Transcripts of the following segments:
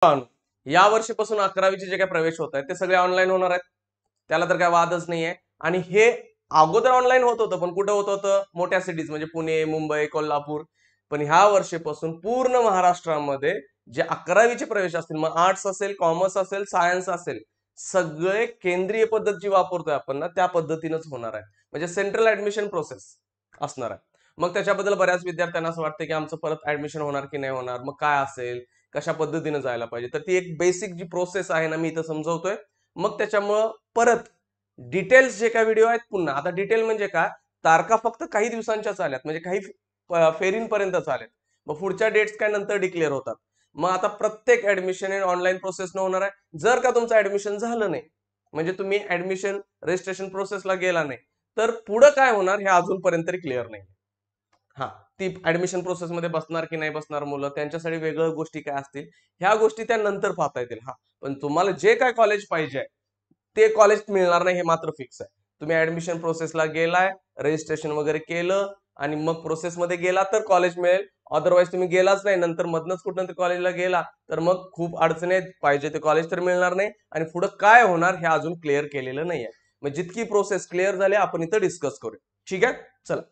या वर्षीपासून 11वीचे जे काही प्रवेश होत आहेत ते सगळे ऑनलाईन होणार आहेत, त्याला तर काय वादच नाहीये. आणि हे अगोदर ऑनलाईन होत होतं, पण कुठं होत होतं? मोठ्या सिटीज म्हणजे पुणे, मुंबई, कोल्हापूर. पण ह्या वर्षीपासून पूर्ण महाराष्ट्रामध्ये जे 11वीचे प्रवेश असतील, मग आर्ट्स असेल, कॉमर्स असेल, सायन्स असेल, सगळे केंद्रीय पद्धत जी वापरतोय आपण ना, त्या पद्धतीनंच होणार आहे. म्हणजे सेंट्रल ऍडमिशन प्रोसेस असणार आहे. मग त्याच्याबद्दल बऱ्याच विद्यार्थ्यांना असं वाटतं की आमचं परत ऍडमिशन होणार की नाही होणार, मग काय असेल, कशा पद्धतीने जायला पाहिजे. तर ती एक बेसिक जी प्रोसेस आहे ना, मी इथं समजवतोय. मग त्याच्यामुळं परत डिटेल्स जे काय व्हिडिओ आहेत, पुन्हा आता डिटेल म्हणजे काय, तारखा फक्त काही दिवसांच्याच आल्यात, म्हणजे काही फेरींपर्यंतच आल्यात. मग पुढच्या डेट्स काय नंतर डिक्लेअर होतात. मग आता प्रत्येक ऍडमिशन ऑनलाईन प्रोसेस न होणार आहे. जर का तुमचं ऍडमिशन झालं नाही, म्हणजे तुम्ही ऍडमिशन रजिस्ट्रेशन प्रोसेसला गेला नाही, तर पुढे काय होणार हे अजूनपर्यंत क्लिअर नाही. हा, ती ऍडमिशन प्रोसेस मध्ये बसणार की नाही बसणार मुलं, त्यांच्यासाठी वेगळ्या गोष्टी काय असतील, ह्या गोष्टी त्या नंतर पाहता येतील. हा, पण तुम्हाला जे काय कॉलेज पाहिजे ते कॉलेज मिळणार नाही हे मात्र फिक्स आहे. तुम्ही ऍडमिशन प्रोसेसला गेलाय, रजिस्ट्रेशन वगैरे केलं आणि मग प्रोसेसमध्ये गेला तर कॉलेज मिळेल. अदरवाईज तुम्ही गेलाच नाही, नंतर मधनच कुठं कॉलेजला गेला तर मग खूप अडचणी पाहिजे ते कॉलेज तर मिळणार नाही, आणि पुढे काय होणार हे अजून क्लिअर केलेलं नाहीये. मग जितकी प्रोसेस क्लिअर झाली आपण इथं डिस्कस करू. ठीक आहे, चला.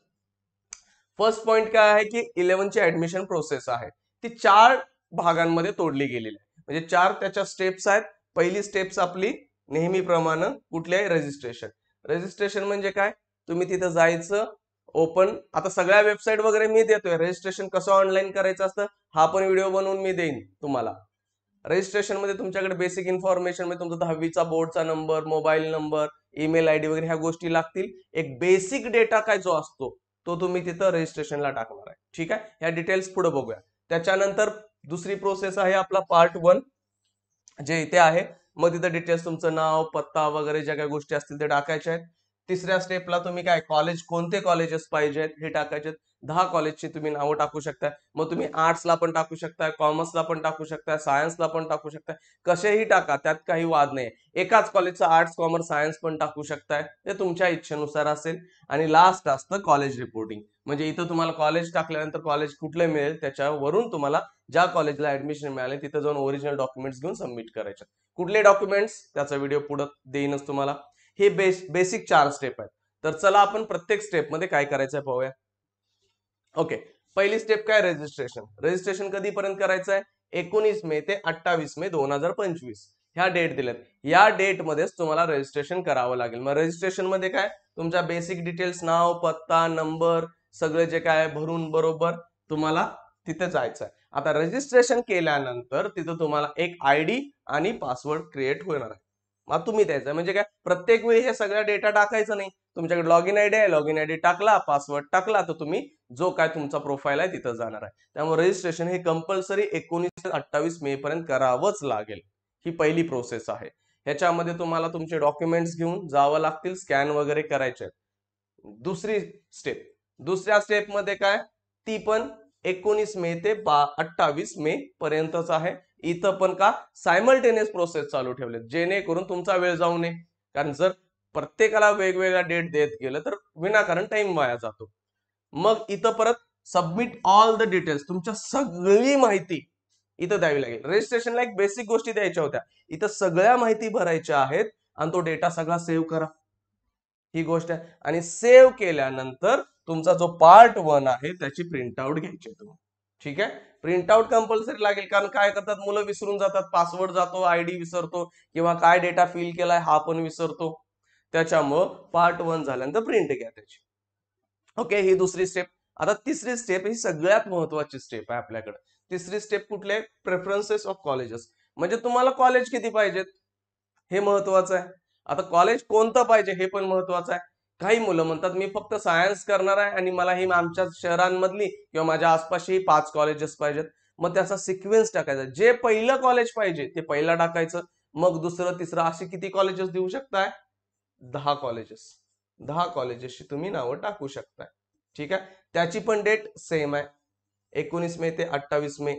फर्स्ट पॉइंट काय आहे की 11ची ऍडमिशन प्रोसेस आहे ती 4 भागांमध्ये तोडली गेलेली आहे. म्हणजे 4 त्याच्या स्टेप्स आहेत. पहिली स्टेप्स आपली नेहमीप्रमाणे कुठल्याही रजिस्ट्रेशन. रजिस्ट्रेशन म्हणजे काय, तुम्ही तिथं जायचं, ओपन, आता सगळ्या वेबसाईट वगैरे मी देतोय. रजिस्ट्रेशन कसं ऑनलाईन करायचं असतं हा पण व्हिडिओ बनवून मी देईन तुम्हाला. रजिस्ट्रेशन मध्ये तुमच्याकडे बेसिक इन्फॉर्मेशन म्हणजे तुमचा 10वीचा बोर्डचा number, mobile number, email ID वगैरे ह्या गोष्टी लागतील. एक बेसिक डेटा काय जो असतो तो तुम्ही तिथं रजिस्ट्रेशनला टाकणार आहे. ठीक आहे, ह्या डिटेल्स पुढे बघूया. त्याच्यानंतर दुसरी प्रोसेस आहे आपला पार्ट 1 जे इथे आहे. मग तिथं डिटेल्स तुमचं नाव, पत्ता वगैरे ज्या काही गोष्टी असतील ते टाकायच्या आहेत. तिसऱ्या स्टेपला तुम्ही काय कॉलेज, कोणते कॉलेजेस पाहिजेत हे टाकायचे. 10 कॉलेजची तुम्ही नावं टाकू शकता. मग तुम्ही आर्ट्सला पण टाकू शकता, कॉमर्सला पण टाकू शकता, सायन्सला पण टाकू शकता, कसेही टाका, त्यात काही वाद नाही. एकाच कॉलेजचं आर्ट्स, कॉमर्स, सायन्स पण टाकू शकताय, ते तुमच्या इच्छेनुसार असेल. आणि लास्ट असतं कॉलेज रिपोर्टिंग. म्हणजे इथं तुम्हाला कॉलेज टाकल्यानंतर कॉलेज कुठले मिळेल त्याच्यावरून तुम्हाला ज्या कॉलेजला ऍडमिशन मिळाले तिथे जाऊन ओरिजिनल डॉक्युमेंट्स घेऊन सबमिट करायचे. कुठले डॉक्युमेंट्स त्याचा व्हिडिओ पुढे देईनच तुम्हाला. हे बेसिक 4 स्टेप आहेत. तर चला आपण प्रत्येक स्टेप मध्ये काय करायचंय पाहूया. ओके, पहिली स्टेप काय, रजिस्ट्रेशन. रजिस्ट्रेशन कधीपर्यंत करायचं आहे, 19 मे ते 28 मे 2025 ह्या डेट दिल्यात. या डेट मध्येच तुम्हाला रजिस्ट्रेशन करावं लागेल. मग रजिस्ट्रेशन मध्ये काय, तुमच्या बेसिक डिटेल्स, नाव, पत्ता, नंबर, सगळे जे काय भरून बरोबर तुम्हाला तिथे जायचं आहे. आता रजिस्ट्रेशन केल्यानंतर तिथं तुम्हाला एक आयडी आणि पासवर्ड क्रिएट होणार आहे. मग तुम्ही द्यायचं म्हणजे काय, प्रत्येक वेळी हे सगळा डेटा टाकायचं नाही. तुमच्याकडे लॉगिन आयडी आहे, लॉगिन आयडी टाकला, पासवर्ड टाकला, तर तुम्ही जो काय तुमचा प्रोफाईल आहे तिथं जाणार आहे. त्यामुळे रजिस्ट्रेशन हे कंपल्सरी 19 ते 28 मे पर्यंत करावंच लागेल. ही पहिली प्रोसेस आहे. ह्याच्यामध्ये तुम्हाला तुमचे डॉक्युमेंट्स घेऊन जावं लागतील, स्कॅन वगैरे करायचे. दुसरी स्टेप, दुसऱ्या स्टेप मध्ये काय, ती पण 19 मे ते 28 मे पर्यंतच आहे. इथं पण का सायमल्टेनियस प्रोसेस चालू ठेवले, जेणेकरून तुमचा वेळ जाऊ नये. कारण जर प्रत्येकाला वेगवेगळा डेट देत गेलं तर विनाकारण टाइम वाया जातो. मग इथं परत सबमिट ऑल द डिटेल्स, तुमच्या सगळी माहिती इथं द्यावी लागेल. रजिस्ट्रेशनला एक बेसिक गोष्टी द्यायच्या होत्या, इथं सगळ्या माहिती भरायच्या आहेत आणि तो डेटा सगळा सेव्ह करा, ही गोष्ट आहे. आणि सेव्ह केल्यानंतर तुमचा जो पार्ट 1 आहे त्याची प्रिंटआउट घ्यायची तुम्ही. ठीक आहे, प्रिंटआउट कंपल्सरी लागेल. कारण काय करतात मुलं, विसरून जातात, पासवर्ड जातो, आयडी विसरतो, किंवा काय डेटा फिल केलाय हा पण विसरतो. त्याच्यामुळं पार्ट 1 झाल्यानंतर प्रिंट घ्या त्याची. ओके, ही दुसरी स्टेप. आता तिसरी स्टेप ही सगळ्यात महत्वाची स्टेप आहे आपल्याकडे. तिसरी स्टेप कुठले, प्रेफरन्सेस ऑफ कॉलेजेस. म्हणजे तुम्हाला कॉलेज किती पाहिजेत हे महत्वाचं आहे. आता कॉलेज कोणतं पाहिजे हे पण महत्वाचं आहे. काही मुलं म्हणतात मी फक्त सायन्स करणार आहे आणि मला ही आमच्या शहरांमधली किंवा माझ्या आसपासची 5 कॉलेजेस पाहिजेत. मग त्याचा सिक्वेन्स टाकायचा, जे पहिलं कॉलेज पाहिजे ते पहिला टाकायचं, मग दुसरं, तिसरं, असे किती कॉलेजेस देऊ शकताय, 10 कॉलेजेस. 10 कॉलेजेसची तुम्ही नावं टाकू शकताय. ठीक आहे, त्याची पण डेट सेम आहे, 19 मे ते 28 मे.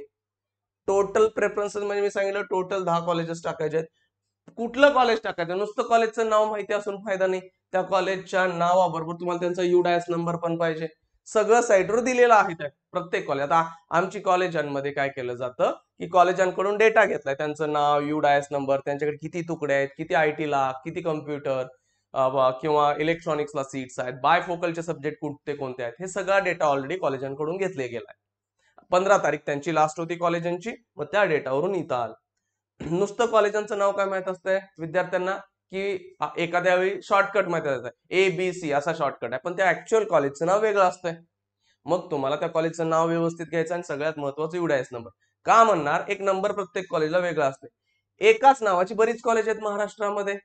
टोटल प्रेफरन्सेस म्हणजे मी सांगितलं टोटल 10 कॉलेजेस टाकायचे आहेत. कुठलं कॉलेज टाकायचं, नुसतं कॉलेजचं नाव माहिती असून फायदा नाही, त्या कॉलेजच्या नावाबरोबर तुम्हाला त्यांचा युडायस नंबर पण पाहिजे, सगळं साईटवर दिलेलं आहे त्या प्रत्येक कॉलेज. आता आमची कॉलेजांमध्ये काय केलं जातं की कॉलेजांकडून डेटा घेतलाय, त्यांचं नाव, UDIS नंबर, त्यांच्याकडे किती तुकडे आहेत, किती IT ला, किती कम्प्युटर किंवा इलेक्ट्रॉनिक्सला सीट्स आहेत, बायफोकलचे सब्जेक्ट कोणते कोणते आहेत, हे सगळा डेटा ऑलरेडी कॉलेजांकडून घेतले गेलाय. 15 तारीख त्यांची लास्ट होती कॉलेजांची, मग त्या डेटावरून इथं आलं. नुसतं कॉलेजांचं नाव काय माहित असतंय विद्यार्थ्यांना की एखाद्या वेळी शॉर्टकट माहिती असतं, ABC असा शॉर्टकट आहे, पण त्या ऍक्च्युअल कॉलेजचं नाव वेगळं असतंय. मग तुम्हाला त्या कॉलेजचं नाव व्यवस्थित घ्यायचं आणि सगळ्यात महत्वाचं UDIS नंबर. का म्हणणार, एक नंबर प्रत्येक कॉलेजला वेगळा असते. एकाच नावाची बरीच कॉलेज आहेत महाराष्ट्रामध्ये.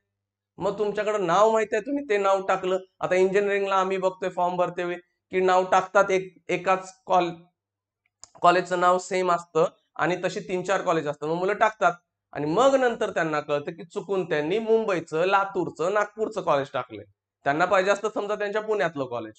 मग तुमच्याकडे नाव माहिती आहे, तुम्ही ते नाव टाकलं. आता इंजिनिअरिंगला आम्ही बघतोय फॉर्म भरते वेळी की नाव टाकतात, एकाच कॉलेजचं नाव सेम असतं आणि तशी 3-4 कॉलेज असतात, मग मुलं टाकतात आणि मग नंतर त्यांना कळतं की चुकून त्यांनी मुंबईचं, लातूरचं, नागपूरचं कॉलेज टाकलंय. त्यांना पाहिजे असतं समजा त्यांच्या पुण्यातलं कॉलेज.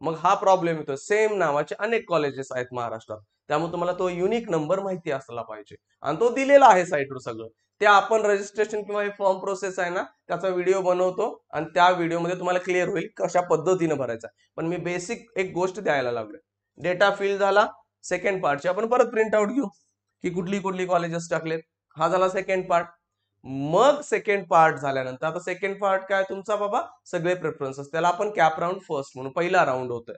मग हा प्रॉब्लेम येतो. सेम नावाचे अनेक कॉलेजेस आहेत महाराष्ट्रात, त्यामुळे तुम्हाला तो युनिक नंबर माहिती असला पाहिजे आणि तो दिलेला आहे साईटवर सगळं. ते आपण रजिस्ट्रेशन किंवा फॉर्म प्रोसेस आहे ना, त्याचा व्हिडिओ बनवतो आणि त्या व्हिडिओमध्ये तुम्हाला क्लिअर होईल कशा पद्धतीने भरायचा. पण मी बेसिक एक गोष्ट द्यायला लागलोय. डेटा फिल झाला, सेकंड पार्टची आपण परत प्रिंट आउट घेऊ की कुठली कुठली कॉलेजेस टाकलेत. हा झाला सेकंड पार्ट. मग सेकंड पार्ट झाल्यानंतर आता सेकंड पार्ट काय तुमचा बाबा, सगळे प्रेफरन्सेस, त्याला आपण कॅप राऊंड फर्स्ट म्हणून पहिला राऊंड होतोय.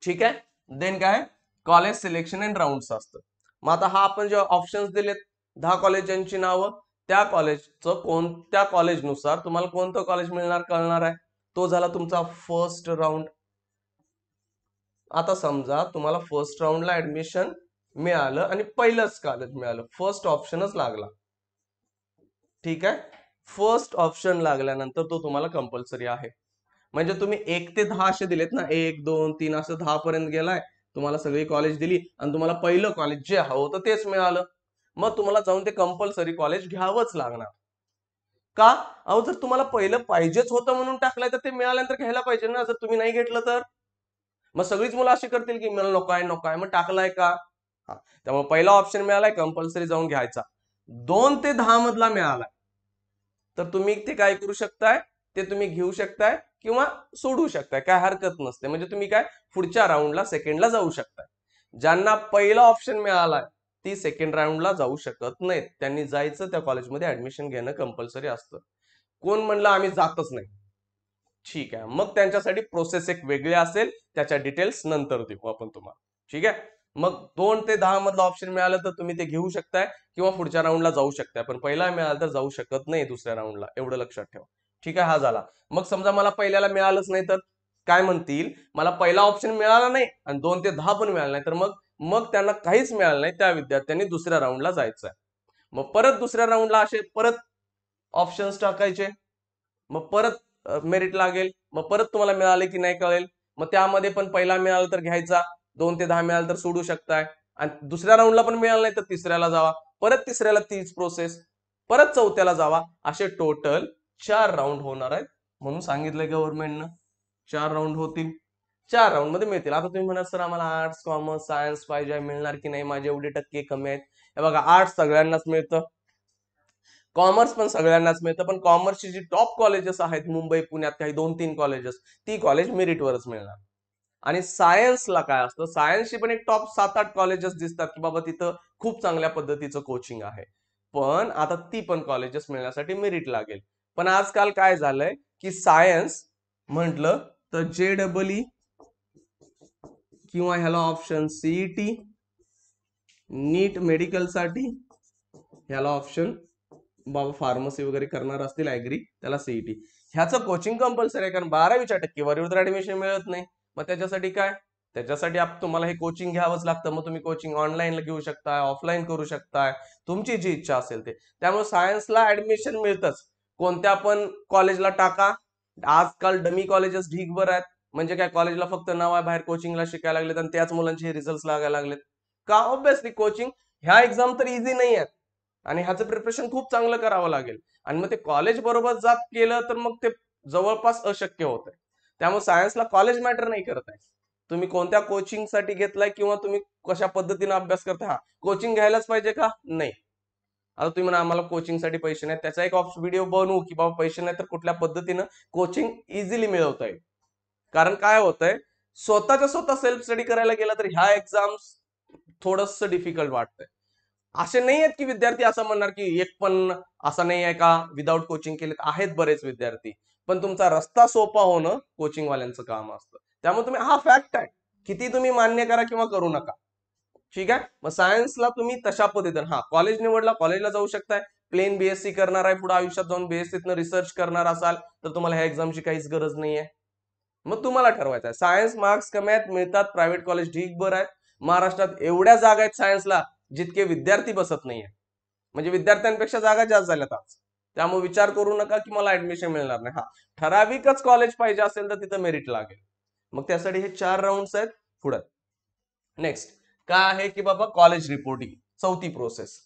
ठीक आहे. देन काय, कॉलेज सिलेक्शन अँड राऊंड्स असतं. मग आता हा आपण जे ऑप्शन्स दिलेत 10 कॉलेजांची नावं, त्या कॉलेजचं कोणत्या कॉलेजनुसार तुम्हाला कोणतं कॉलेज मिळणार कळणार आहे. तो झाला तुमचा फर्स्ट राऊंड. आता समजा तुम्हाला फर्स्ट राऊंडला ऍडमिशन मिळालं आणि पहिलंच कॉलेज मिळालं, फर्स्ट ऑप्शनच लागला. ठीक आहे. फर्स्ट ऑप्शन लागल्यानंतर तो तुम्हाला कंपल्सरी आहे. म्हणजे तुम्ही 1 ते 10 असे दिलेत ना, 1, 2, 3 असं 10 पर्यंत गेलाय, तुम्हाला सगळी कॉलेज दिली आणि तुम्हाला पहिलं कॉलेज जे हवं होतं तेच मिळालं, मग तुम्हाला जाऊन ते कंपल्सरी कॉलेज घ्यावंच लागणार. का? अहो, जर तुम्हाला पहिलं पाहिजेच होतं म्हणून टाकलंय तर ते मिळाल्यानंतर घ्यायला पाहिजे ना. जर तुम्ही नाही घेतलं तर मग सगळीच मुलं अशी करतील की मला नको आहे, नको आहे, मग टाकलाय का? हा. त्यामुळे पहिला ऑप्शन मिळालाय, कंपल्सरी जाऊन घ्यायचा. 2 ते 10 मधला मिळालाय तर तुम्ही ते काय करू शकताय, ते तुम्ही घेऊ शकताय किंवा सोडू शकताय, काय हरकत नसते. म्हणजे तुम्ही काय पुढच्या राऊंडला सेकंडला जाऊ शकताय. ज्यांना पहिला ऑप्शन मिळालाय ती सेकंड राऊंडला जाऊ शकत नाहीत. त्यांनी जायचं, त्या कॉलेजमध्ये ऍडमिशन घेणं कंपल्सरी असतं. कोण म्हणलं आम्ही जातच नाही, ठीक आहे, मग त्यांच्यासाठी प्रोसेस एक वेगळी असेल, त्याच्या डिटेल्स नंतर देऊ आपण तुम्हाला. ठीक आहे. मग 2 ते 10 मधलं ऑप्शन मिळालं तर तुम्ही ते घेऊ शकताय किंवा पुढच्या राऊंडला जाऊ शकताय, पण पहिला मिळालं तर जाऊ शकत नाही दुसऱ्या राऊंडला, एवढं लक्षात ठेवा. ठीक आहे. हा झाला. मग समजा मला पहिल्याला मिळालंच नाही तर काय म्हणतील, मला पहिला ऑप्शन मिळाला नाही आणि 2 ते 10 पण मिळालं नाही तर मग मग त्यांना काहीच मिळालं नाही, त्या विद्यार्थ्यांनी दुसऱ्या राऊंडला जायचं आहे. मग परत दुसऱ्या राऊंडला असे परत ऑप्शन्स टाकायचे, मग परत मेरिट लागेल, मग परत तुम्हाला मिळाले की नाही कळेल. मग त्यामध्ये पण पहिला मिळाला तर घ्यायचा, 2 ते 10 मिळालं तर सोडू शकताय आणि दुसऱ्या राऊंडला पण मिळालं नाही तर तिसऱ्याला जावा, परत तिसऱ्याला तीच प्रोसेस, परत चौथ्याला जावा. असे टोटल 4 राऊंड होणार आहेत म्हणून सांगितलंय गव्हर्नमेंटनं. 4 राऊंड होतील, 4 राऊंड मध्ये मिळतील. आता तुम्ही म्हणाल सर आम्हाला आर्ट्स, कॉमर्स, सायन्स पाहिजे, मिळणार की नाही, माझे एवढे टक्के कमी आहेत. हे बघा, आर्ट्स सगळ्यांनाच मिळतं, कॉमर्स पण सगळ्यांनाच मिळतं, पण कॉमर्सची जी टॉप कॉलेजेस आहेत मुंबई पुण्यात काही 2-3 कॉलेजेस, ती कॉलेज मेरिटवरच मिळणार. आणि सायन्सला काय असतं, सायन्सची पण एक टॉप 7-8 कॉलेजेस दिसतात की बाबा तिथं खूप चांगल्या पद्धतीचं कोचिंग आहे, पण आता ती पण कॉलेजेस मिळण्यासाठी मेरिट लागेल. पण आजकाल काय झालंय की सायन्स म्हटलं तर JEE किंवा ह्याला ऑप्शन CET, नीट मेडिकल साठी ह्याला ऑप्शन, बाबा फार्मसी वगैरे करणार असतील ऍग्री त्याला CET. ह्याचं कोचिंग कंपल्सरी आहे, कारण 12वीच्या टक्केवारीवर तर ऍडमिशन मिळत नाही. मग त्याच्यासाठी काय, त्याच्यासाठी तुम्हाला हे कोचिंग घ्यावंच लागतं. मग तुम्ही कोचिंग ऑनलाईन घेऊ शकताय, ऑफलाईन करू शकताय, तुमची जी इच्छा असेल ते. त्यामुळे सायन्सला ऍडमिशन मिळतच, कोणत्या पण कॉलेजला टाका. आजकाल डमी कॉलेजेस ढीगभर आहेत, म्हणजे काय कॉलेजला फक्त नाव आहे, बाहेर कोचिंगला शिकायला लागलेत आणि त्याच मुलांचे रिझल्ट लागायला लागलेत. का? ऑब्विसली कोचिंग, ह्या एक्झाम तर इझी नाही आहेत आणि ह्याचं प्रिपरेशन खूप चांगलं करावं लागेल आणि मग ते कॉलेज बरोबर जात केलं तर मग ते जवळपास अशक्य होत आहे. त्यामुळे सायन्सला कॉलेज मॅटर नाही करत आहे, तुम्ही कोणत्या कोचिंग साठी घेतलाय किंवा तुम्ही कशा पद्धतीने अभ्यास करता. हा, कोचिंग घ्यायलाच पाहिजे का? नाही. आता तुम्ही म्हणा आम्हाला कोचिंग साठी पैसे नाही, त्याचा एक व्हिडिओ बनवू की बाबा पैसे नाही तर कुठल्या पद्धतीनं कोचिंग इझिली मिळवता येईल. कारण काय होतंय, स्वतःच्या स्वतः सेल्फ स्टडी करायला गेला तर ह्या एक्झाम्स थोडंसं डिफिकल्ट वाटतंय. असे नाही आहेत की विद्यार्थी असं म्हणणार की एक पण असा नाही आहे का विदाऊट कोचिंग केलेत, आहेत बरेच विद्यार्थी. पण तुमचा रस्ता सोपा होणं कोचिंग वाल्यांचं काम असतं. त्यामुळे तुम्ही, हा फॅक्ट आहे, किती तुम्ही मान्य करा किंवा करू नका. ठीक आहे. मग सायन्सला तुम्ही तशा पद्धतीने, हा कॉलेज निवडला, कॉलेजला जाऊ शकताय. प्लेन बीएससी करणार आहे, पुढे आयुष्यात जाऊन बीएससीतनं रिसर्च करणार असाल तर तुम्हाला ह्या एक्झामची काहीच गरज नाहीये. मग तुम्हाला ठरवायचं आहे. सायन्स मार्क्स कमी आहेत, मिळतात, प्रायव्हेट कॉलेज ढीगभर आहेत. महाराष्ट्रात एवढ्या जागा आहेत सायन्सला जितके विद्यार्थी बसत नाहीये. म्हणजे विद्यार्थ्यांपेक्षा जागा जास्त झाल्यात आज. त्यामुळे विचार करू नका की मला ऍडमिशन मिळणार नाही. हा, ठराविकच कॉलेज पाहिजे असेल तर तिथं मेरिट लागेल. मग त्यासाठी हे 4 राऊंड्स आहेत. पुढे नेक्स्ट काय आहे की बाबा कॉलेज रिपोर्टिंग, चौथी प्रोसेस.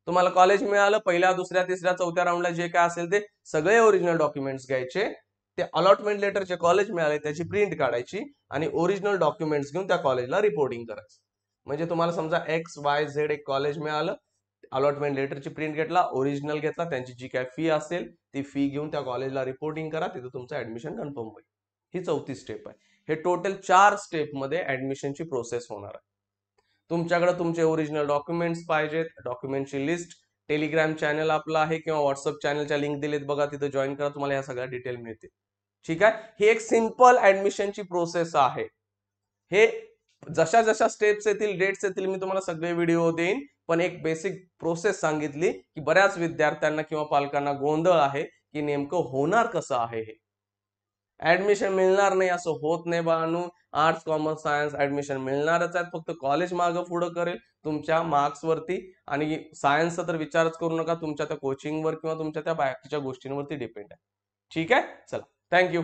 तुम्हाला कॉलेज मिळालं, पहिल्या, दुसऱ्या, तिसऱ्या, चौथ्या राऊंडला जे काय असेल ते सगळे ओरिजिनल डॉक्युमेंट्स घ्यायचे. ते अलॉटमेंट लेटर जे कॉलेज मिळाले त्याची प्रिंट काढायची आणि ओरिजिनल डॉक्युमेंट्स घेऊन त्या कॉलेजला रिपोर्टिंग करायचं. म्हणजे तुम्हाला समजा XYZ एक कॉलेज मिळालं, अलॉटमेंट लेटरची प्रिंट घेतला, ओरिजिनल घेतला, त्यांची जी काय फी असेल ती फी घेऊन त्या कॉलेजला रिपोर्टिंग करा, तिथं तुमचं ऍडमिशन कन्फर्म होईल. ही चौथी स्टेप आहे. हे टोटल 4 स्टेप मध्ये ऍडमिशनची प्रोसेस होणार आहे. तुमच्याकडे तुमचे ओरिजिनल डॉक्युमेंट्स पाहिजेत, डॉक्युमेंटची लिस्ट. टेलिग्राम चॅनल आपला आहे किंवा व्हॉट्सअप चॅनलच्या लिंक दिलेत बघा, तिथे जॉईन करा, तुम्हाला या सगळ्या डिटेल मिळतील. ठीक आहे. ही एक सिंपल ऍडमिशनची प्रोसेस आहे. हे जशा जशा स्टेप्स येतील, डेट्स येतील, मी तुम्हाला सगळे व्हिडिओ देईन. पण एक बेसिक प्रोसेस सांगितली की बऱ्याच विद्यार्थ्यांना किंवा पालकांना गोंधळ आहे की नेमकं होणार कसं आहे. हे ऍडमिशन मिळणार नाही असं होत नाही बाळांनो. आर्ट्स, कॉमर्स, सायन्स ऍडमिशन मिळणारच आहेत. फक्त कॉलेज मागं पुढं करेल तुमच्या मार्क्स वरती. आणि सायन्सचा तर विचारच करू नका, तुमच्या त्या कोचिंगवर किंवा तुमच्या त्या बाकीच्या गोष्टींवरती डिपेंड आहे. ठीक आहे. चला, थँक्यू.